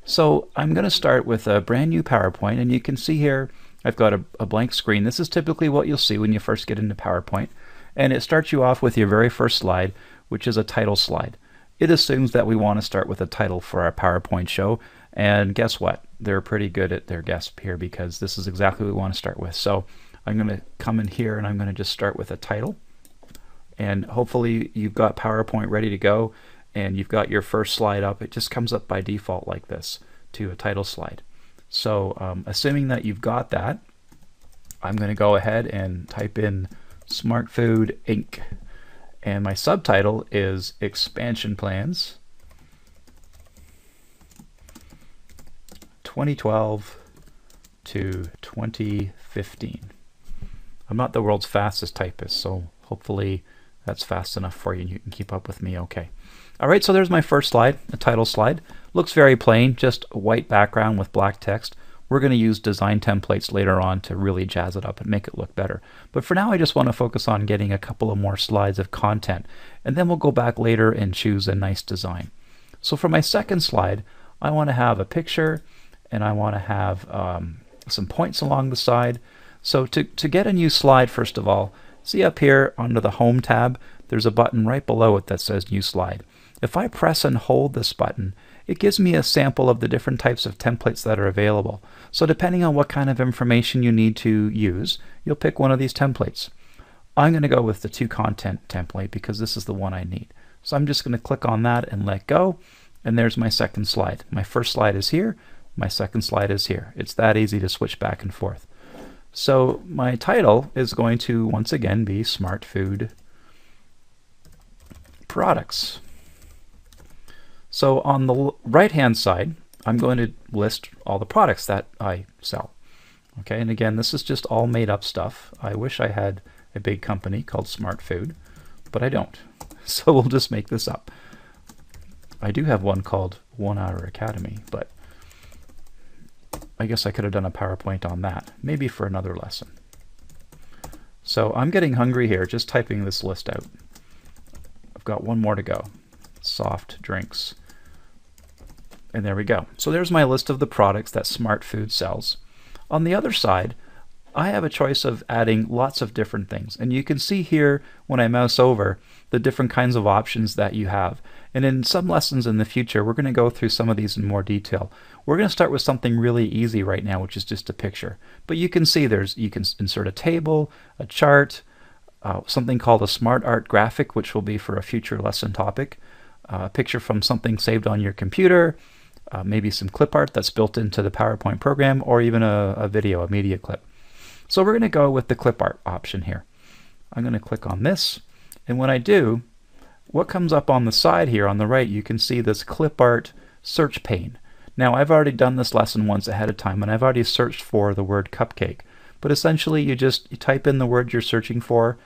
So I'm going to start with a brand new PowerPoint, and you can see here I've got a blank screen. This is typically what you'll see when you first get into PowerPoint, and it starts you off with your very first slide, which is a title slide. It assumes that we want to start with a title for our PowerPoint show, and guess what? They're pretty good at their guess here because this is exactly what we want to start with. So I'm going to come in here and I'm going to just start with a title, and hopefully you've got PowerPoint ready to go and you've got your first slide up. It just comes up by default like this to a title slide. So assuming that you've got that, I'm going to go ahead and type in Smart Food Inc. And my subtitle is Expansion Plans 2012 to 2015. I'm not the world's fastest typist, so hopefully that's fast enough for you and you can keep up with me okay. Alright, so there's my first slide, a title slide. Looks very plain, just a white background with black text. We're going to use design templates later on to really jazz it up and make it look better. But for now I just want to focus on getting a couple of more slides of content, and then we'll go back later and choose a nice design. So for my second slide, I want to have a picture and I want to have some points along the side. So to get a new slide, first of all, see up here under the Home tab, there's a button right below it that says New Slide. If I press and hold this button, it gives me a sample of the different types of templates that are available. So depending on what kind of information you need to use, you'll pick one of these templates. I'm going to go with the to content template because this is the one I need. So I'm just going to click on that and let go, and there's my second slide. My first slide is here, my second slide is here. It's that easy to switch back and forth. So my title is going to once again be Smart Food Products. So on the right hand side, I'm going to list all the products that I sell. Okay, and again, this is just all made up stuff. I wish I had a big company called Smart Food, but I don't. So we'll just make this up. I do have one called 1 Hour Academy, but I guess I could have done a PowerPoint on that, maybe for another lesson. So I'm getting hungry here, just typing this list out. I've got one more to go. Soft drinks. And there we go. So there's my list of the products that Smart Food sells. On the other side, I have a choice of adding lots of different things. And you can see here when I mouse over the different kinds of options that you have. And in some lessons in the future, we're going to go through some of these in more detail. We're going to start with something really easy right now, which is just a picture. But you can see you can insert a table, a chart, something called a smart art graphic, which will be for a future lesson topic, a picture from something saved on your computer, maybe some clip art that's built into the PowerPoint program, or even a video, a media clip. So we're going to go with the clip art option here. I'm going to click on this, and when I do, what comes up on the side here on the right, you can see this clip art search pane. Now I've already done this lesson once ahead of time, and I've already searched for the word cupcake. But essentially you type in the word you're searching for.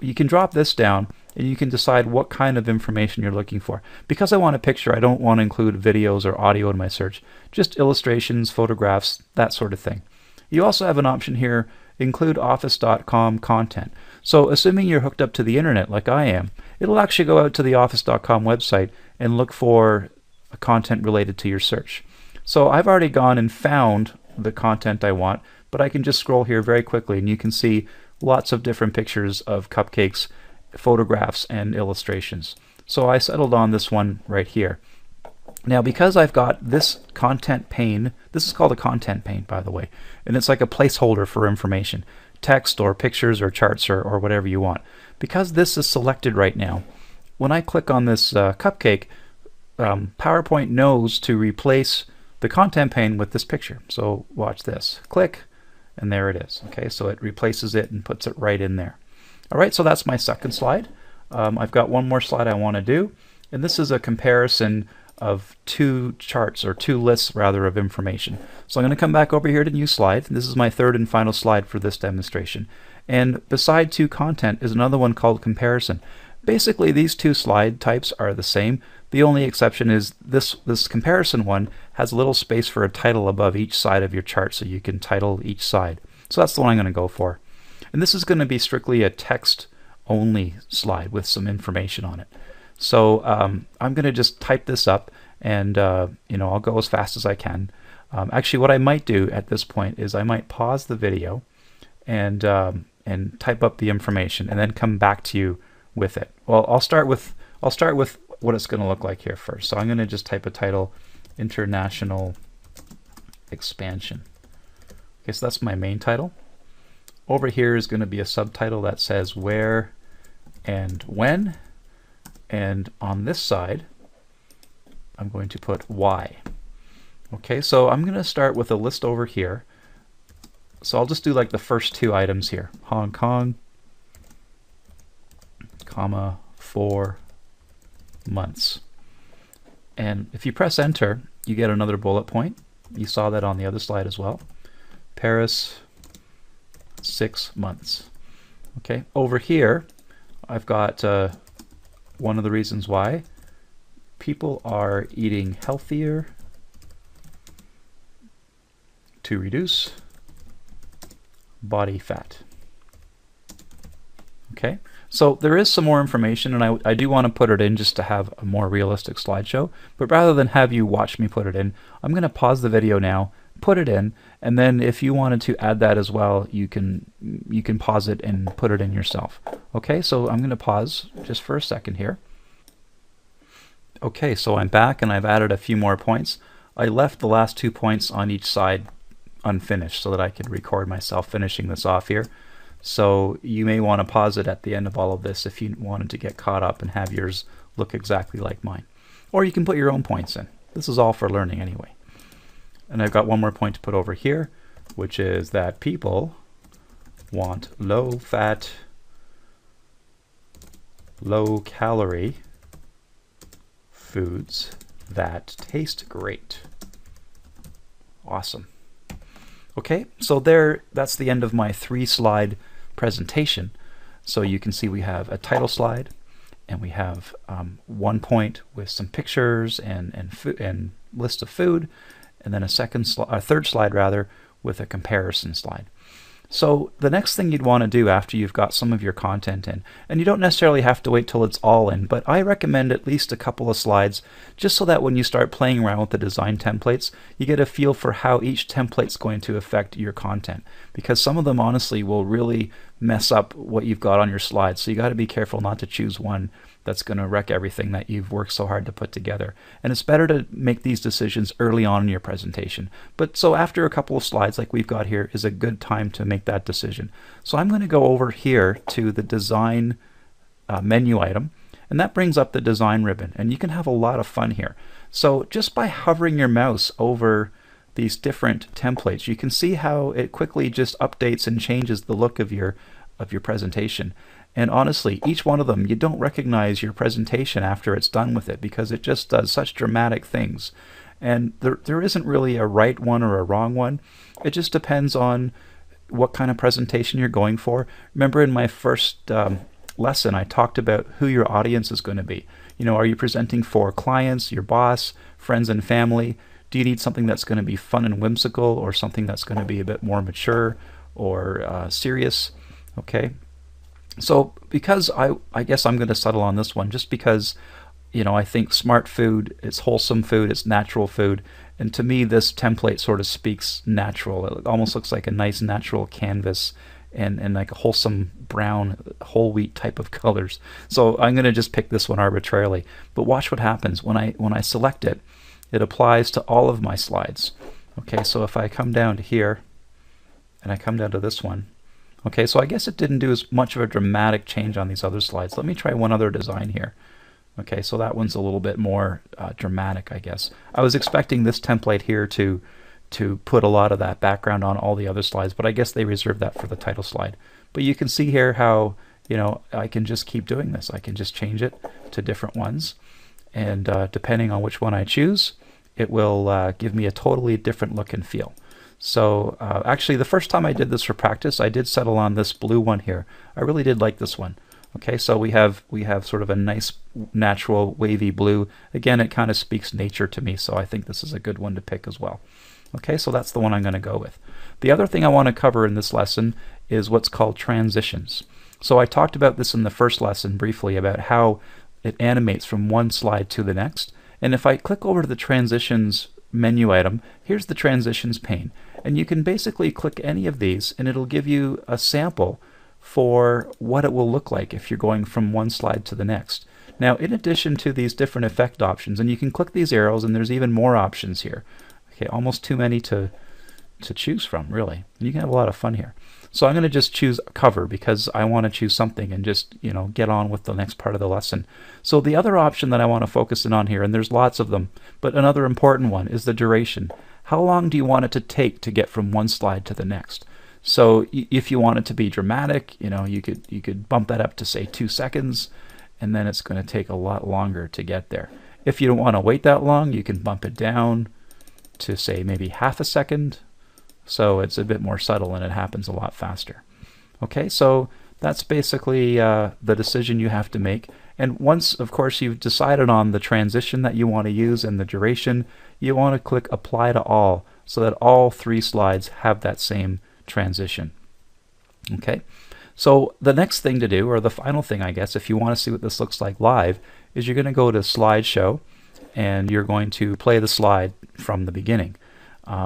You can drop this down and you can decide what kind of information you're looking for. Because I want a picture, I don't want to include videos or audio in my search, just illustrations, photographs, that sort of thing. You also have an option here, include office.com content. So assuming you're hooked up to the internet like I am, it'll actually go out to the office.com website and look for content related to your search. So I've already gone and found the content I want, but I can just scroll here very quickly and you can see lots of different pictures of cupcakes, photographs, and illustrations. So I settled on this one right here. Now because I've got this content pane, this is called a content pane by the way, and it's like a placeholder for information, text or pictures or charts or whatever you want. Because this is selected right now, when I click on this cupcake, PowerPoint knows to replace the content pane with this picture. So watch this. Click, and there it is. Okay, so it replaces it and puts it right in there. Alright, so that's my second slide. I've got one more slide I want to do, and this is a comparison of two charts, or two lists rather, of information. So I'm going to come back over here to New Slide. This is my third and final slide for this demonstration. And beside to content is another one called comparison. Basically these two slide types are the same. The only exception is this comparison one has a little space for a title above each side of your chart, so you can title each side. So that's the one I'm going to go for. And this is going to be strictly a text only slide with some information on it. So I'm going to just type this up and you know, I'll go as fast as I can. Actually, what I might do at this point is I might pause the video and type up the information and then come back to you with it. Well, I'll start with what it's going to look like here first. So I'm going to just type a title, International Expansion. Okay, so that's my main title. Over here is going to be a subtitle that says where and when, and on this side I'm going to put why. Okay, so I'm going to start with a list over here. So I'll just do like the first two items here. Hong Kong, comma, 4 months. And if you press enter, you get another bullet point. You saw that on the other slide as well. Paris, 6 months. Okay, over here I've got one of the reasons why people are eating healthier to reduce body fat. Okay, so there is some more information, and I do want to put it in just to have a more realistic slideshow, but rather than have you watch me put it in, I'm going to pause the video now, put it in, and then if you wanted to add that as well, you can pause it and put it in yourself. Okay, so I'm going to pause just for a second here. Okay, so I'm back and I've added a few more points. I left the last 2 points on each side unfinished so that I could record myself finishing this off here. So you may want to pause it at the end of all of this if you wanted to get caught up and have yours look exactly like mine. Or you can put your own points in. This is all for learning anyway. And I've got one more point to put over here, which is that people want low-fat, low-calorie foods that taste great. Awesome. Okay, so that's the end of my 3-slide presentation. So you can see we have a title slide, and we have one point with some pictures and list of food, and then a third slide rather with a comparison slide. So the next thing you'd want to do after you've got some of your content in, and you don't necessarily have to wait till it's all in, but I recommend at least a couple of slides just so that when you start playing around with the design templates, you get a feel for how each template's going to affect your content, because some of them honestly will really mess up what you've got on your slides. So you got to be careful not to choose one that's going to wreck everything that you've worked so hard to put together. And it's better to make these decisions early on in your presentation. But so after a couple of slides like we've got here is a good time to make that decision. So I'm going to go over here to the design menu item, and that brings up the design ribbon, and you can have a lot of fun here. So just by hovering your mouse over these different templates, you can see how it quickly just updates and changes the look of your presentation. And honestly, each one of them, you don't recognize your presentation after it's done with it, because it just does such dramatic things. And there isn't really a right one or a wrong one. It just depends on what kind of presentation you're going for. Remember in my first lesson, I talked about who your audience is going to be. You know, are you presenting for clients, your boss, friends and family? Do you need something that's going to be fun and whimsical, or something that's going to be a bit more mature or serious? Okay. So because I guess I'm going to settle on this one just because, you know, I think smart food, it's wholesome food, it's natural food, and to me this template sort of speaks natural. It almost looks like a nice natural canvas and like a wholesome brown whole wheat type of colors. So I'm going to just pick this one arbitrarily. But watch what happens when I select it. It applies to all of my slides. Okay, so if I come down to here and I come down to this one, okay, so I guess it didn't do as much of a dramatic change on these other slides. Let me try one other design here. Okay, so that one's a little bit more dramatic, I guess. I was expecting this template here to put a lot of that background on all the other slides, but I guess they reserved that for the title slide. But you can see here how, you know, I can just keep doing this. I can just change it to different ones, and depending on which one I choose, it will give me a totally different look and feel. So actually the first time I did this for practice, I did settle on this blue one here. I really did like this one. Okay, so we have sort of a nice natural wavy blue. Again, it kind of speaks nature to me, so I think this is a good one to pick as well. Okay, so that's the one I'm going to go with. The other thing I want to cover in this lesson is what's called transitions. So I talked about this in the first lesson briefly about how it animates from one slide to the next. And if I click over to the transitions menu item, here's the transitions pane. And you can basically click any of these and it'll give you a sample for what it will look like if you're going from one slide to the next. Now, in addition to these different effect options, and you can click these arrows and there's even more options here. Okay, almost too many to choose from, really. And you can have a lot of fun here. So I'm going to just choose cover because I want to choose something and just, you know, get on with the next part of the lesson. So the other option that I want to focus in on here, and there's lots of them, but another important one is the duration. How long do you want it to take to get from one slide to the next? So if you want it to be dramatic, you know, you could bump that up to say 2 seconds, and then it's going to take a lot longer to get there. If you don't want to wait that long, you can bump it down to say maybe half a second. So it's a bit more subtle and it happens a lot faster. Okay, so that's basically the decision you have to make. And once, of course, you've decided on the transition that you want to use and the duration, you want to click Apply to All so that all 3 slides have that same transition. Okay, so the next thing to do, or the final thing, I guess, if you want to see what this looks like live, is you're going to go to Slideshow and you're going to play the slide from the beginning.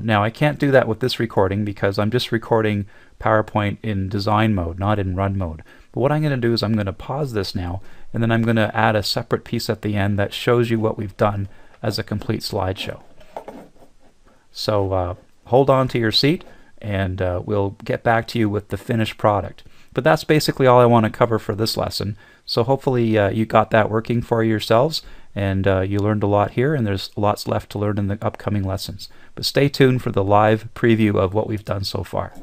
Now I can't do that with this recording because I'm just recording PowerPoint in design mode, not in run mode. But what I'm going to do is I'm going to pause this now, and then I'm going to add a separate piece at the end that shows you what we've done as a complete slideshow. So hold on to your seat and we'll get back to you with the finished product. But that's basically all I want to cover for this lesson. So hopefully you got that working for yourselves, and you learned a lot here, and there's lots left to learn in the upcoming lessons. But stay tuned for the live preview of what we've done so far.